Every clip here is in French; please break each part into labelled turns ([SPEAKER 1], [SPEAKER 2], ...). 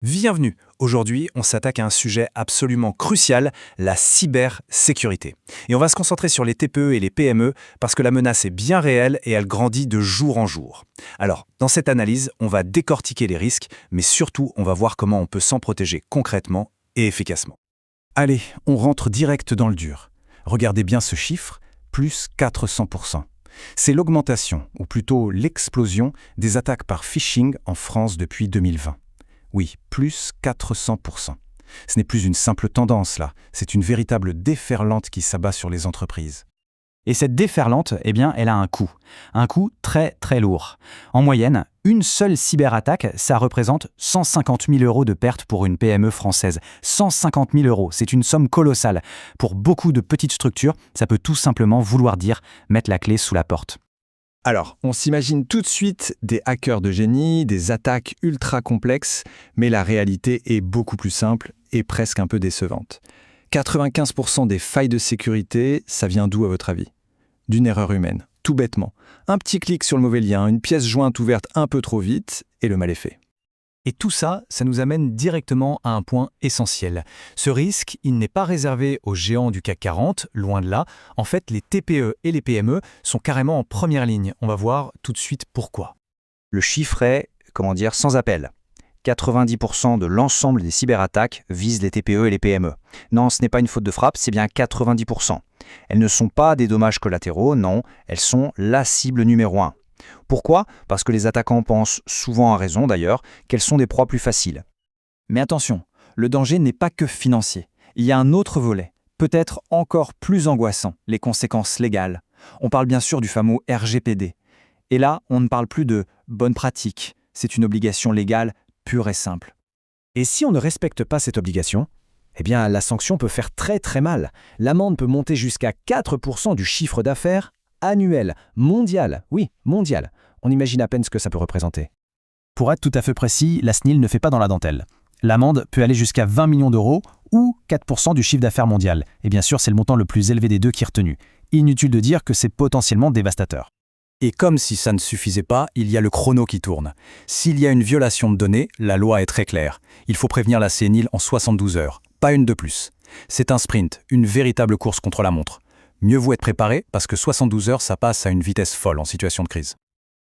[SPEAKER 1] Bienvenue. Aujourd'hui, on s'attaque à un sujet absolument crucial, la cybersécurité. Et on va se concentrer sur les TPE et les PME parce que la menace est bien réelle et elle grandit de jour en jour. Alors, dans cette analyse, on va décortiquer les risques, mais surtout, on va voir comment on peut s'en protéger concrètement et efficacement. Allez, on rentre direct dans le dur. Regardez bien ce chiffre, plus 400%. C'est l'augmentation, ou plutôt l'explosion, des attaques par phishing en France depuis 2020. Oui, plus 400%. Ce n'est plus une simple tendance là, c'est une véritable déferlante qui s'abat sur les entreprises.
[SPEAKER 2] Et cette déferlante, elle a un coût. Un coût très très lourd. En moyenne, une seule cyberattaque, ça représente 150 000 € de pertes pour une PME française. 150 000 €, c'est une somme colossale. Pour beaucoup de petites structures, ça peut tout simplement vouloir dire mettre la clé sous la porte.
[SPEAKER 3] Alors, on s'imagine tout de suite des hackers de génie, des attaques ultra complexes, mais la réalité est beaucoup plus simple et presque un peu décevante. 95% des failles de sécurité, ça vient d'où à votre avis? D'une erreur humaine, tout bêtement. Un petit clic sur le mauvais lien, une pièce jointe ouverte un peu trop vite, et le mal est fait.
[SPEAKER 1] Et tout ça, ça nous amène directement à un point essentiel. Ce risque, il n'est pas réservé aux géants du CAC 40, loin de là. En fait, les TPE et les PME sont carrément en première ligne. On va voir tout de suite pourquoi.
[SPEAKER 2] Le chiffre est, sans appel. 90% de l'ensemble des cyberattaques visent les TPE et les PME. Non, ce n'est pas une faute de frappe, c'est bien 90%. Elles ne sont pas des dommages collatéraux, non, elles sont la cible numéro 1. Pourquoi? Parce que les attaquants pensent, souvent à raison d'ailleurs, qu'elles sont des proies plus faciles.
[SPEAKER 4] Mais attention, le danger n'est pas que financier. Il y a un autre volet, peut-être encore plus angoissant, les conséquences légales. On parle bien sûr du fameux RGPD. Et là, on ne parle plus de bonne pratique. C'est une obligation légale pure et simple.
[SPEAKER 5] Et si on ne respecte pas cette obligation, la sanction peut faire très très mal. L'amende peut monter jusqu'à 4% du chiffre d'affaires annuel, mondial. Oui, mondial. On imagine à peine ce que ça peut représenter.
[SPEAKER 2] Pour être tout à fait précis, la CNIL ne fait pas dans la dentelle. L'amende peut aller jusqu'à 20 millions d'euros ou 4% du chiffre d'affaires mondial. Et bien sûr, c'est le montant le plus élevé des deux qui est retenu. Inutile de dire que c'est potentiellement dévastateur.
[SPEAKER 1] Et comme si ça ne suffisait pas, il y a le chrono qui tourne. S'il y a une violation de données, la loi est très claire. Il faut prévenir la CNIL en 72 heures, pas une de plus. C'est un sprint, une véritable course contre la montre. Mieux vaut être préparé parce que 72 heures, ça passe à une vitesse folle en situation de crise.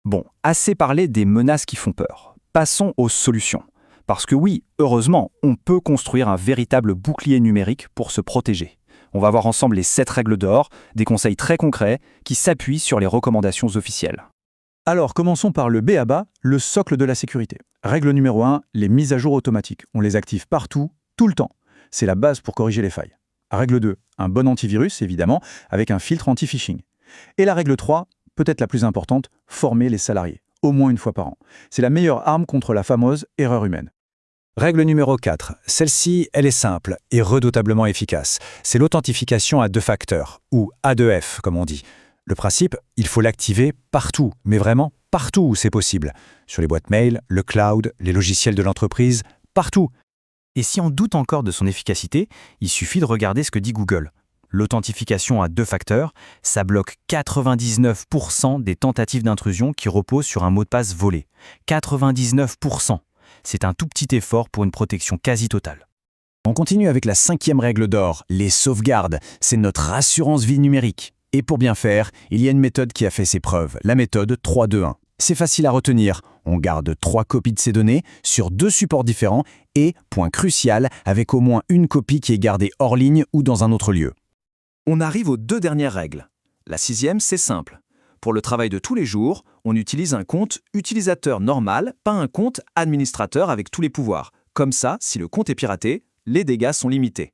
[SPEAKER 4] Bon, assez parlé des menaces qui font peur. Passons aux solutions. Parce que oui, heureusement, on peut construire un véritable bouclier numérique pour se protéger. On va voir ensemble les 7 règles d'or, des conseils très concrets qui s'appuient sur les recommandations officielles.
[SPEAKER 6] Alors, commençons par le B.A.B.A., le socle de la sécurité. Règle numéro 1, les mises à jour automatiques. On les active partout, tout le temps. C'est la base pour corriger les failles. Règle 2, un bon antivirus, évidemment, avec un filtre anti-phishing. Et la règle 3, peut-être la plus importante, former les salariés, au moins une fois par an. C'est la meilleure arme contre la fameuse erreur humaine.
[SPEAKER 1] Règle numéro 4. Celle-ci, elle est simple et redoutablement efficace. C'est l'authentification à 2 facteurs, ou A2F comme on dit. Le principe, il faut l'activer partout, mais vraiment partout où c'est possible. Sur les boîtes mail, le cloud, les logiciels de l'entreprise, partout.
[SPEAKER 2] Et si on doute encore de son efficacité, il suffit de regarder ce que dit Google. L'authentification à 2 facteurs, ça bloque 99% des tentatives d'intrusion qui reposent sur un mot de passe volé. 99%. C'est un tout petit effort pour une protection quasi totale.
[SPEAKER 5] On continue avec la 5e règle d'or, les sauvegardes. C'est notre assurance vie numérique. Et pour bien faire, il y a une méthode qui a fait ses preuves, la méthode 3-2-1. C'est facile à retenir. On garde 3 copies de ces données sur 2 supports différents et, point crucial, avec au moins une copie qui est gardée hors ligne ou dans un autre lieu.
[SPEAKER 4] On arrive aux 2 dernières règles. La 6e, c'est simple. Pour le travail de tous les jours, on utilise un compte utilisateur normal, pas un compte administrateur avec tous les pouvoirs. Comme ça, si le compte est piraté, les dégâts sont limités.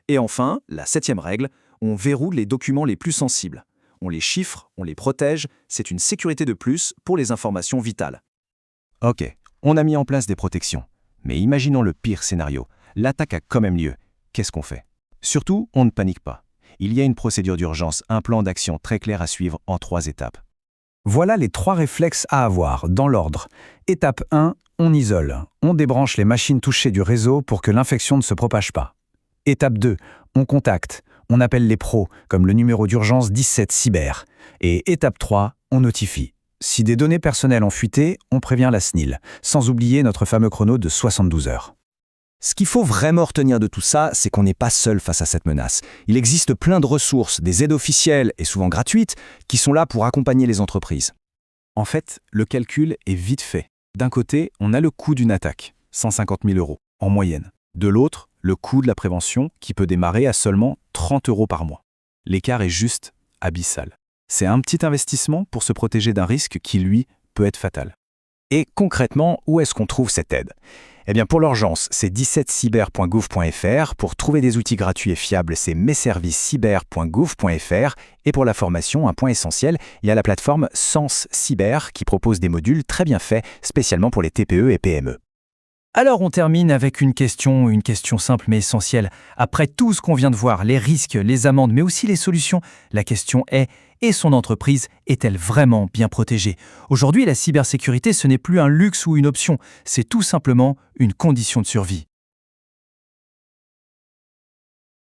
[SPEAKER 4] Et enfin, la 7e règle, on verrouille les documents les plus sensibles. On les chiffre, on les protège, c'est une sécurité de plus pour les informations vitales.
[SPEAKER 5] Ok, on a mis en place des protections. Mais imaginons le pire scénario. L'attaque a quand même lieu. Qu'est-ce qu'on fait? Surtout, on ne panique pas. Il y a une procédure d'urgence, un plan d'action très clair à suivre en 3 étapes.
[SPEAKER 1] Voilà les 3 réflexes à avoir, dans l'ordre. Étape 1, on isole. On débranche les machines touchées du réseau pour que l'infection ne se propage pas. Étape 2, on contacte. On appelle les pros, comme le numéro d'urgence 17 Cyber. Et étape 3, on notifie. Si des données personnelles ont fuité, on prévient la SNIL, sans oublier notre fameux chrono de 72 heures.
[SPEAKER 2] Ce qu'il faut vraiment retenir de tout ça, c'est qu'on n'est pas seul face à cette menace. Il existe plein de ressources, des aides officielles et souvent gratuites, qui sont là pour accompagner les entreprises.
[SPEAKER 1] En fait, le calcul est vite fait. D'un côté, on a le coût d'une attaque, 150 000 € en moyenne. De l'autre, le coût de la prévention qui peut démarrer à seulement 30 € par mois. L'écart est juste abyssal. C'est un petit investissement pour se protéger d'un risque qui, lui, peut être fatal.
[SPEAKER 2] Et concrètement, où est-ce qu'on trouve cette aide ? Eh bien, pour l'urgence, c'est 17cyber.gouv.fr. Pour trouver des outils gratuits et fiables, c'est messervicescyber.gouv.fr. Et pour la formation, un point essentiel, il y a la plateforme Sens Cyber qui propose des modules très bien faits, spécialement pour les TPE et PME.
[SPEAKER 7] Alors on termine avec une question simple mais essentielle. Après tout ce qu'on vient de voir, les risques, les amendes, mais aussi les solutions, la question est, et son entreprise est-elle vraiment bien protégée ? Aujourd'hui, la cybersécurité, ce n'est plus un luxe ou une option, c'est tout simplement une condition de survie.